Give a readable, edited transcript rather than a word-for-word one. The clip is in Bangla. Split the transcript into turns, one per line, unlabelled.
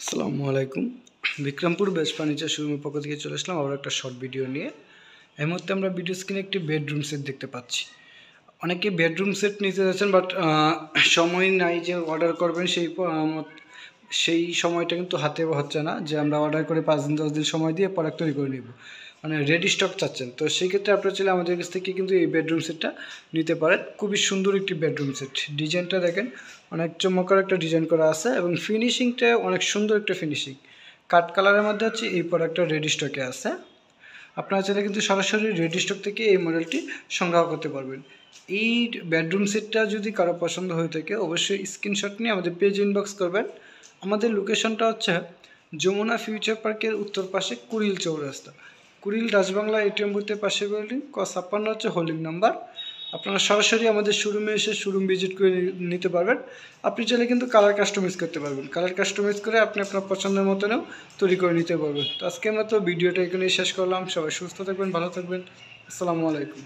আসসালামু আলাইকুম। বিক্রমপুর বেস্ট ফার্নিচার শোরুমের পক্ষ থেকে চলে আসলাম আবার একটা শর্ট ভিডিও নিয়ে। এই মুহূর্তে আমরা ভিডিও স্ক্রিনে একটি বেডরুম সেট দেখতে পাচ্ছি। অনেকে বেডরুম সেট নিতে যাচ্ছেন, বাট সময় নাই যে অর্ডার করবেন, সেই সময়টা কিন্তু হাতে হচ্ছে না যে আমরা অর্ডার করে 5 দিন 10 দিন সময় দিয়ে প্রোডাক্ট তৈরি করে নেব, মানে রেডি স্টক চাচ্ছেন। তো সেই ক্ষেত্রে আপনারা চাইলে আমাদের কাছ থেকে কিন্তু এই বেডরুম সেটটা নিতে পারেন। খুবই সুন্দর একটি বেডরুম সেট, ডিজাইনটা দেখেন, অনেক চমৎকার একটা ডিজাইন করা আছে এবং ফিনিশিংটা অনেক সুন্দর একটা ফিনিশিং। কাট কালারের মধ্যে হচ্ছে এই প্রোডাক্টটা রেডি স্টকে আছে। আপনারা চাইলে কিন্তু সরাসরি রেডি স্টক থেকে এই মডেলটি সংগ্রহ করতে পারবেন। এই বেডরুম সেটটা যদি কারো পছন্দ হয়ে থাকে অবশ্যই স্ক্রিনশট নিয়ে আমাদের পেজ ইনবক্স করবেন। আমাদের লোকেশনটা হচ্ছে যমুনা ফিউচার পার্কের উত্তর পাশে কুড়িল চৌরাস্তা, কুড়িল রাজবাংলা এটিএম বুথের পাশে বিল্ডিং, ক 56 হচ্ছে হোল্ডিং নাম্বার। আপনারা সরাসরি আমাদের শোরুমে এসে শোরুম ভিজিট করে নিতে পারবেন। আপনি চাইলে কিন্তু কালার কাস্টমাইজ করতে পারবেন, কালার কাস্টমাইজ করে আপনি আপনার পছন্দের মতনও তৈরি করে নিতে পারবেন। তো আজকে আমরা তো ভিডিওটা এখানেই শেষ করলাম। সবাই সুস্থ থাকবেন, ভালো থাকবেন। আসসালামু আলাইকুম।